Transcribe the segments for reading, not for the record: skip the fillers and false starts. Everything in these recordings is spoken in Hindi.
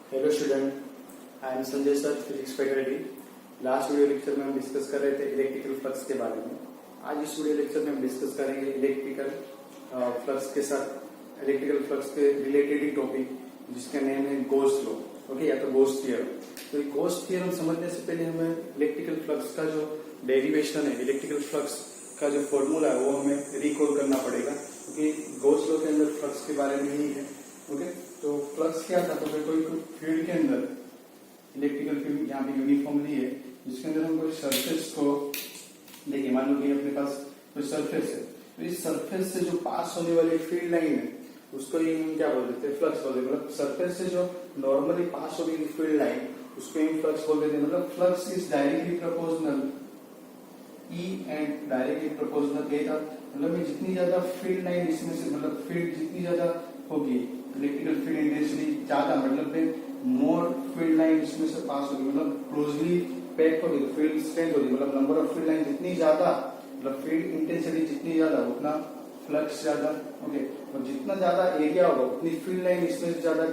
Hello student, I am Sanjay sir, physics faculty. Last video lecture में हम डिस्कस कर रहे थे इलेक्ट्रिकल फ्लक्स के बारे में। आज इस वीडियो लेक्चर में हम डिस्कस करेंगे इलेक्ट्रिकल फ्लक्स के साथ इलेक्ट्रिकल फ्लक्स के रिलेटेड ही टॉपिक, जिसका नेम है गॉस लॉ, ओके, या तो गॉस थ्योरम। तो गॉस थ्योरम समझने से पहले हमें इलेक्ट्रिकल फ्लक्स का जो डेरिवेशन है, इलेक्ट्रिकल फ्लक्स का जो फॉर्मूला है, वो हमें रिकॉल करना पड़ेगा, क्योंकि गॉस लॉ के अंदर फ्लक्स के बारे में ही है। ओके, तो फ्लक्स क्या था? तो कोई फील्ड के अंदर इलेक्ट्रिकल फील्ड यहाँ पे यूनिफॉर्मली है, जिसके अंदर हम कोई सरफेस को देखिए, मान लो कि अपने पास कोई सरफेस है, तो इस सरफेस से जो पास होने वाली फील्ड लाइन है, उसको ही हम क्या बोल देते हैं? फ्लक्स बोल देते हैं। मतलब सरफेस से जो नॉर्मली पास हो गई फील्ड लाइन, उसको ही फ्लक्स बोल देते हैं। मतलब flux is directly proportional E and directly proportional ए था। मतलब जितनी ज्यादा फील्ड लाइन इसमें से, मतलब फील्ड जितनी ज्यादा होगी, इलेक्ट्रिकल फील्ड इंटेंसिटी ज्यादा, मतलब मोर फील्ड लाइन इसमें से पास होगी, मतलब क्लोजली पैक होगी, तो फील्ड स्ट्रेंथ होगी। मतलब नंबर ऑफ फील्ड लाइन जितनी ज्यादा, मतलब फील्ड इंटेंसिटी जितनी ज्यादा, उतना फ्लक्स ज्यादा। ओके, और जितना ज्यादा एरिया होगा, उतनी फील्ड लाइन इसमें से ज्यादा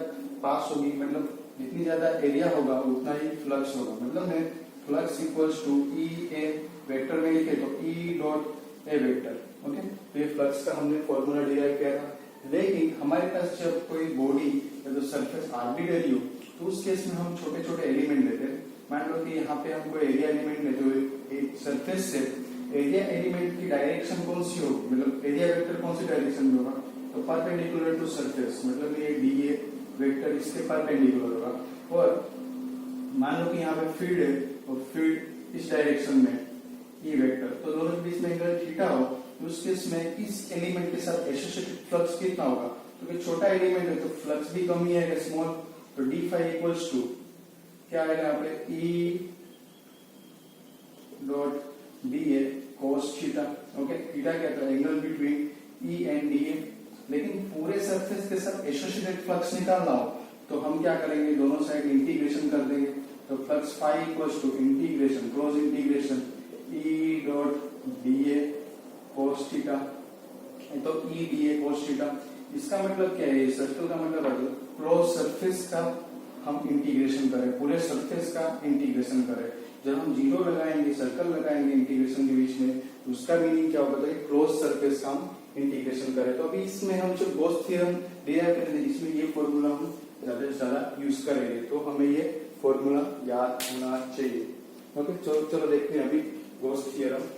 पास होगी। मतलब जितनी ज्यादा एरिया होगा, उतना ही फ्लक्स होगा। मतलब है flux equals to E A vector में लिखे तो E dot A vector. Okay, तो ये फ्लक्स का हमने फॉर्मूला डिराइव किया था। लेकिन हमारे पास जब कोई बॉडी या तो सरफेस आर्बिट्ररी हो, तो उस केस में हम छोटे छोटे एलिमेंट लेते हैं। मान लो कि यहाँ पे हम कोई एरिया एलिमेंट लेते हुए सरफेस से एरिया एलिमेंट की डायरेक्शन कौन सी होगी, मतलब एरिया वेक्टर कौन सी डायरेक्शन में होगा? तो परपेंडिकुलर टू सरफेस, मतलब ये डी ए वेक्टर इसके परपेंडिकुलर होगा। और मान लो कि यहाँ पे फील्ड है और फील्ड इस डायरेक्शन में ई वेक्टर, तो दोनों के बीच में एंगल थीटा हो, तो उस केस में इस एलिमेंट के साथ एसोसिएटेड फ्लक्स कितना होगा? तो छोटा एलिमेंट है तो फ्लक्स भी कम ही है, स्मॉल, तो डी फाई इक्वल्स टू क्या आएगा यहाँ पे? ई dot D A cos theta. Okay, theta क्या था? Angle between E and D A. लेकिन पूरे सरफेस के साथ एसोसिएटेड फ्लक्स निकालना हो, तो हम क्या करेंगे? दोनों साइड इंटीग्रेशन कर देंगे। तो flux phi equals to integration, close integration E dot D A cos theta, तो E D A cos theta. इसका मतलब क्या है? सर्कल का मतलब है क्लोज सरफेस का हम इंटीग्रेशन करें, पूरे सरफेस का इंटीग्रेशन करें। जब हम जीरो लगाएंगे, सर्कल लगाएंगे इंटीग्रेशन के बीच में, तो उसका मीनिंग क्या होगा? तो क्लोज सरफेस का हम इंटीग्रेशन करें। तो अभी इसमें हम जो गॉस थ्योरम डिराइव करेंगे, इसमें ये फॉर्मूला हम ज्यादा से ज्यादा यूज करेंगे, तो हमें ये फॉर्मूला याद होना चाहिए। ओके, चलो देखते हैं अभी गॉस थ्योरम।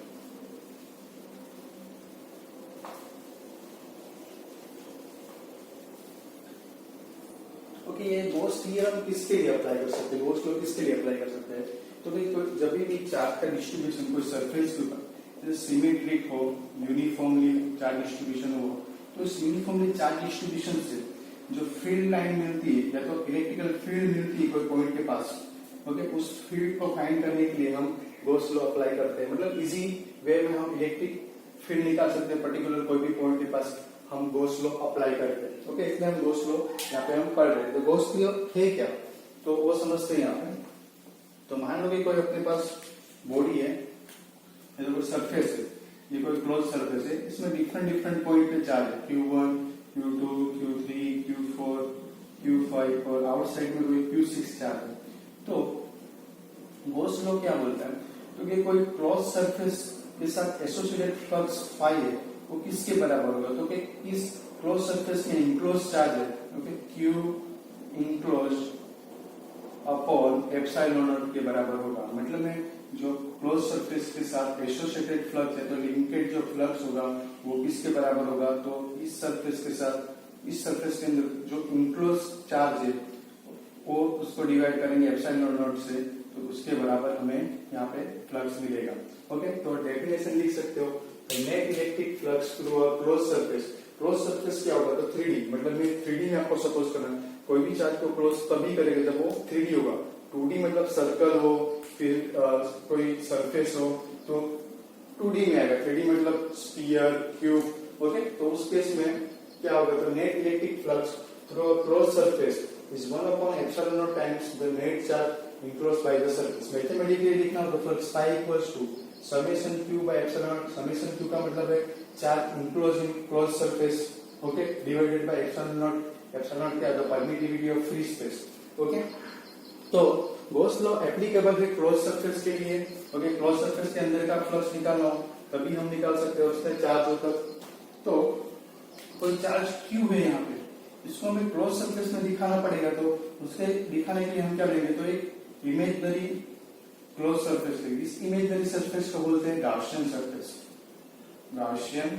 ओके, ये गॉस थ्योरम किसके लिए अप्लाई कर सकते हैं? गॉस लॉ किसके लिए अप्लाई कर सकते हैं? तो भाई जब भी चार्ज का डिस्ट्रीब्यूशन कोई सरफेस के ऊपर सिमेट्रिक हो, यूनिफॉर्मली चार्ज डिस्ट्रीब्यूशन हो, तो इस यूनिफॉर्मली चार्ज डिस्ट्रीब्यूशन से जो फील्ड लाइन मिलती है, या तो इलेक्ट्रिकल फील्ड मिलती है कोई पॉइंट के पास, ओके, उस फील्ड को फाइंड करने के लिए हम गॉस लॉ अप्लाई करते हैं। मतलब इजी वे में हम इलेक्ट्रिक फील्ड निकाल सकते हैं पर्टिकुलर कोई भी पॉइंट के पास, हम गॉस लॉ अप्लाई करते हैं। ओके, इसलिए हम गॉस लॉ यहाँ पे हम पढ़ रहे हैं। तो गॉस लॉ है क्या, तो वो समझते हैं यहाँ पे। तो मान लो कि कोई अपने पास बॉडी है, ये कोई सरफेस है, ये कोई क्लोज सरफेस है, इसमें डिफरेंट डिफरेंट पॉइंट पे चार्ज है, Q1, Q2, Q3, Q4, Q5, और आउटसाइड में कोई Q6 चार्ज है। तो गॉस लॉ क्या बोलता है? तो कि कोई क्लोज सरफेस के साथ एसोसिएटेड फ्लक्स फाई है, वो किसके बराबर होगा? तो कि इस क्लोज सरफेस में इनक्लोज चार्ज है, okay, Q enclose upon epsilon not के बराबर होगा। मतलब है जो क्लोज सरफेस के साथ एसोसिएटेड फ्लक्स है, तो लिंकेज जो फ्लक्स होगा वो किसके बराबर होगा? तो इस सरफेस के साथ, इस सरफेस के अंदर जो इनक्लोज चार्ज है, वो उसको डिवाइड करेंगे एप्सिलॉन नॉट से, तो उसके बराबर हमें यहाँ पे फ्लक्स मिलेगा। ओके, तो डेफिनेशन लिख सकते हो, net electric flux through a close surface. Close surface क्या होगा? तो 3D, मतलब मैं 3D में आपको सपोज करना, कोई भी चार्ज को क्लोज तभी करेगा जब वो 3D होगा। 2D मतलब सर्कल हो, फिर कोई सरफेस हो, तो 2D में आएगा। 3D मतलब स्फीयर, क्यूब। ओके, तो उस केस में क्या होगा? तो net electric flux through a close surface is 1/ε0 times the net charge enclosed by the surface. Mathematically लिखना हो तो flux phi equals to summation Q by epsilon. Summation Q का मतलब है charge enclose in close surface, okay, divided by epsilon not. Epsilon क्या है? The permittivity of free space. Okay, तो गॉस लॉ एप्लीकेबल है क्लोज सरफेस के लिए। ओके, क्लोज सरफेस के अंदर का फ्लक्स निकालना हो तभी हम निकाल सकते हैं, उसका चार्ज होता। तो कोई चार्ज क्यू है यहाँ पे, इसको हमें क्लोज सरफेस में दिखाना पड़ेगा, तो उसके दिखाने के लिए हम क्या लेंगे, तो एक इमेजनरी क्लोज सरफेस लेंगे। इस इमेजनरी सरफेस को बोलते हैं गाउसियन सरफेस। गाउसियन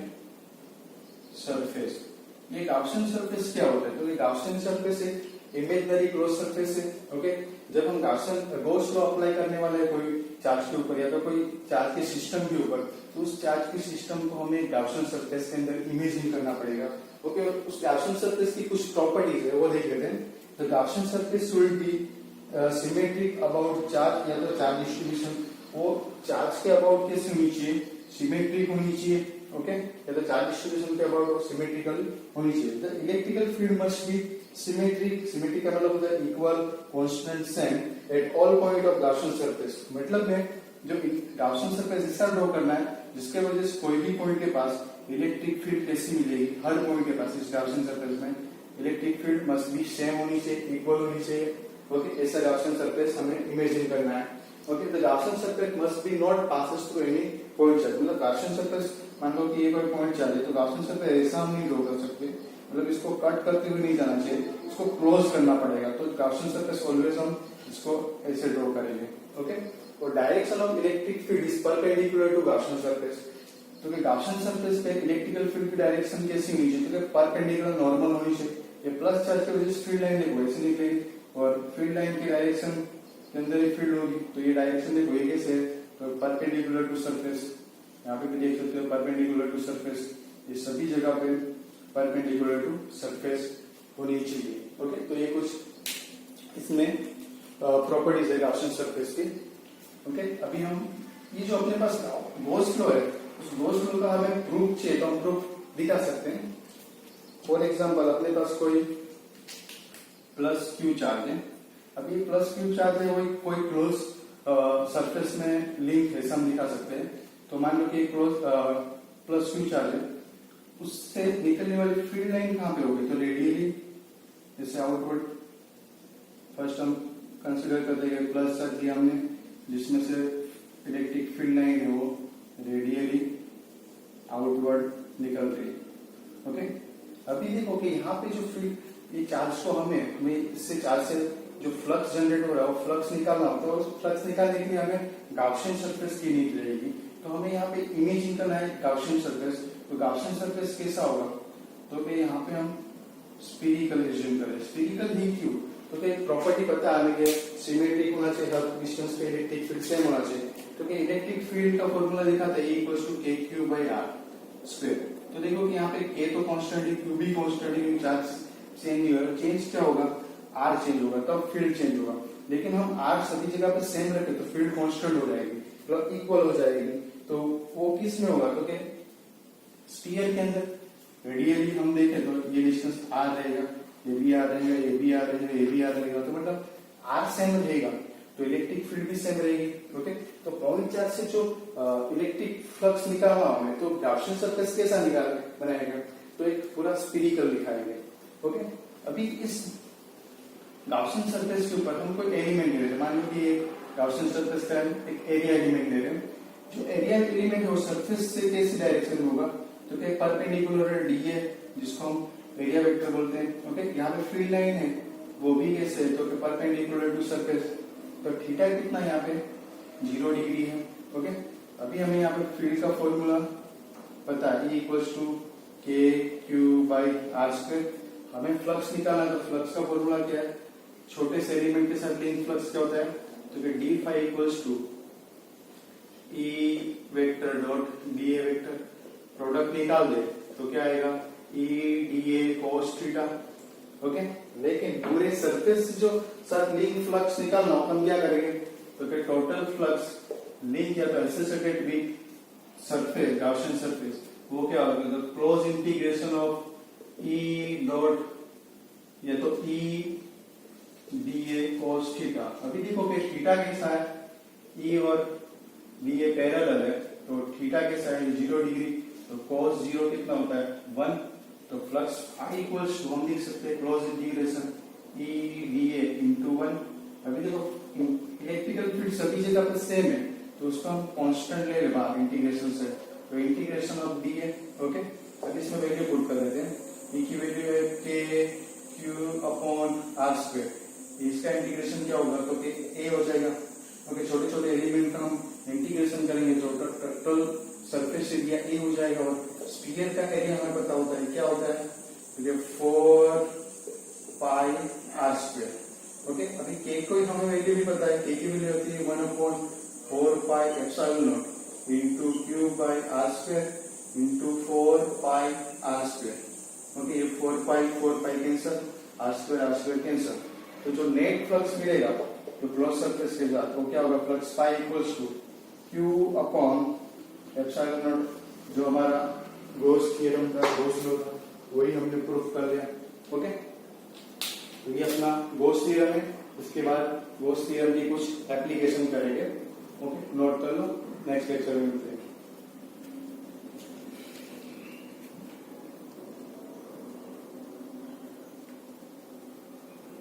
सरफेस, ये गाउसियन सरफेस क्या होता है, तो ये गाउसियन सरफेस एक इमेजनरी क्लोज सरफेस है। ओके, जब हम गॉस लॉ अप्लाई करने वाले हैं कोई चार्ज के ऊपर या तो कोई चार्ज के सिस्टम के ऊपर, तो उस चार्ज के सिस्टम को हमें गाउसियन सरफेस के अंदर इमेजिन करना पड़ेगा। ओके, और उस गाउसियन सरफेस की कुछ प्रॉपर्टीज है वो देख लेते हैं। The Gaussian surface will be symmetric about charge, या तो चार्ज डिस्ट्रीब्यूशन वो चार्ज के अबाउट कैसे होनी चाहिए, सिमेट्रिक होनी चाहिए। ओके, या तो चार्ज डिस्ट्रीब्यूशन के अबाउट सिमेट्रिकल होनी चाहिए। The electrical field must be symmetric. Symmetric का मतलब होता है equal, constant, same at all point of Gaussian surface. मतलब में जो गाउसियन सरफेस ऐसा ड्रॉ करना है जिसके वजह से कोई भी पॉइंट के पास इलेक्ट्रिक फील्ड कैसी मिलेगी, हर पॉइंट के पास इस गाउसियन सरफेस में electric field must be same होनी चाहिए, इक्वल होनी चाहिए। ओके, ऐसा गाउसियन सरफेस हमें इमेजिन करना है। Okay, the Gaussian surface must be not passes through any point charge. मतलब गाउसियन सरफेस मान लो कि ये कोई पॉइंट चार्ज है, तो गाउसियन सरफेस ऐसा हम नहीं ड्रॉ कर सकते, मतलब इसको कट करते हुए नहीं जाना चाहिए, इसको क्लोज करना पड़ेगा। तो गाउसियन सरफेस ऑलवेज हम इसको ऐसे ड्रॉ करेंगे। ओके, और direction of electric field is perpendicular to Gaussian surface. तो गाउसियन सरफेस पे इलेक्ट्रिकल फील्ड की डायरेक्शन कैसी होनी चाहिए, तो परपेंडिकुलर नॉर्मल होनी चाहिए। ये प्लस चार्ज की वजह से फील्ड लाइन देखो ऐसे निकलेगी, और फील्ड लाइन की डायरेक्शन के अंदर एक फील्ड होगी, तो ये डायरेक्शन देखो ये कैसे है, तो परपेंडिकुलर टू सरफेस। यहाँ पे भी देख सकते हो परपेंडिकुलर टू सरफेस, ये सभी जगह पे परपेंडिकुलर टू सरफेस होनी चाहिए। ओके, तो ये कुछ इसमें प्रॉपर्टीज है गाउसियन सरफेस की। ओके, अभी हम ये जो अपने पास गॉस फ्लो है, उस गॉस फ्लो का हमें प्रूफ चाहिए, तो हम प्रूफ दिखा सकते हैं। फॉर एग्जाम्पल अपने पास कोई प्लस क्यू चार्ज है। अब ये प्लस क्यू चार्ज है, वो कोई क्लोज सरफेस में लिंक है, हम दिखा सकते हैं। तो मान लो कि क्लोज प्लस क्यू चार्ज है, उससे निकलने वाली फील्ड लाइन कहां पे होगी, तो रेडियली, जैसे आउटवर्ड फर्स्ट हम कंसिडर कर देंगे प्लस चार्ज दिया हमने, जिसमें से इलेक्ट्रिक फील्ड लाइन है वो रेडियली आउटवर्ड निकल रही है। ओके, अभी देखो कि यहाँ पे जो फील्ड ये चार्ज को हमें इससे चार्ज से जो फ्लक्स जनरेट हो रहा है वो फ्लक्स निकालना होता है, और फ्लक्स निकालने के लिए हमें गाउसियन सरफेस की नीड रहेगी। तो हमें यहाँ पे इमेजिन करना है गाउसियन सरफेस। तो गाउसियन सरफेस कैसा होगा, तो कि यहाँ पे हम स्फीरिकल एज्यूम करें। स्फीरिकल ही क्यों, तो कि प्रॉपर्टी पता है हमें कि सिमेट्रिक होना चाहिए, हर डिस्टेंस पे इलेक्ट्रिक फील्ड सेम होना चाहिए। तो कि इलेक्ट्रिक फील्ड का फॉर्मूला देखा था E=kq/r²। तो देखो कि यहाँ पे k तो कांस्टेंट है, q भी कांस्टेंट है, चार्ज चेंज नहीं होगा, चेंज क्या होगा, r चेंज होगा, तब फील्ड चेंज होगा। लेकिन हम r सभी जगह पे सेम रखें तो फील्ड कांस्टेंट हो जाएगी, मतलब इक्वल हो जाएगी। तो वो किस में होगा, तो कि स्फीयर के अंदर रेडियली हम देखें तो ये डिस्टेंस r रहेगा, ये भी r रहेगा, ये भी r रहेगा, ये भी r रहेगा, तो मतलब r सेम रहेगा, तो इलेक्ट्रिक फील्ड भी सेम रहेगी। ओके, तो पॉइंट चार्ज से जो इलेक्ट्रिक फ्लक्स निकालना हमें, तो गाउसियन सरफेस कैसा बनाएगा, तो एक पूरा स्फीरिकल दिखाएंगे। ओके, अभी इस गाउसियन सरफेस के ऊपर हम कोई एलिमेंट ले रहे हैं, मान लो कि एक गाउसियन सरफेस का एक एरिया एलिमेंट ले रहे हैं। जो एरिया एलिमेंट है वो सरफेस से कैसे डायरेक्शन में होगा, तो क्या परपेंडिकुलर है डी है, जिसको हम एरिया वेक्टर बोलते हैं। ओके, यहाँ पे फील्ड लाइन है वो भी कैसे है, तो परपेंडिकुलर टू सरफेस, तो थीटा कितना यहाँ पे 0 डिग्री है। ओके, अभी हमें यहाँ पे फील्ड का फॉर्मूला पता है, E=kq/r²। हमें फ्लक्स निकालना, तो फ्लक्स का फॉर्मूला क्या है, छोटे से एलिमेंट के साथ लिंक फ्लक्स क्या होता है, तो d∅ E vector dot dA vector, product निकाल दे तो क्या आएगा, E dA cos theta. Okay, लेकिन पूरे सरफेस जो साथ लिंक फ्लक्स निकालना हो, हम क्या करेंगे, तो क्या टोटल फ्लक्स लिंक या तो associated with surface Gaussian surface, वो क्या होगा, तो close integration of E dot या तो E dA cos थीटा। अभी देखो कि थीटा कैसा है, E और dA पैरेलल है, तो थीटा कैसा है 0 डिग्री, तो cos 0 कितना होता है 1, तो फ्लक्स I इक्वल्स टू हम लिख सकते हैं क्लोज इंटीग्रेशन EDA इंटू 1। अभी देखो इलेक्ट्रिकल फील्ड सभी जगह पर सेम है, तो उसको हम कांस्टेंट ले लेगा इंटीग्रेशन से, तो इंटीग्रेशन ऑफ डी है। ओके, अब इसमें वैल्यू पुट कर देते हैं। ई की वैल्यू है के क्यू अपॉन आर स्क्वायर, इसका इंटीग्रेशन क्या होगा, तो ए हो जाएगा। ओके, छोटे छोटे एलिमेंट का हम इंटीग्रेशन करेंगे तो टोटल सरफेस एरिया ए हो जाएगा। और स्फीयर का एरिया हमें पता होता है, क्या होता है, 4 पाई आर स्क्वायर। ओके, अभी के को हमें वैल्यू भी पता है, के की वैल्यू होती है 1/4 pi epsilon naught into q by r square into 4 pi r square. Okay, ये 4 pi cancel, r square cancel, तो जो नेट फ्लक्स मिलेगा तो क्लोज सरफेस के साथ वो क्या होगा, flux pi equals to q upon epsilon naught, जो हमारा गॉस थ्योरम था, गॉस लॉ था, वही हमने प्रूफ कर लिया। ओके, तो ये अपना गॉस थ्योरम है। उसके बाद गॉस थ्योरम की कुछ एप्लीकेशन करेंगे। ओके, नोट कर लो, नेक्स्ट लेक्चर में मिलते हैं।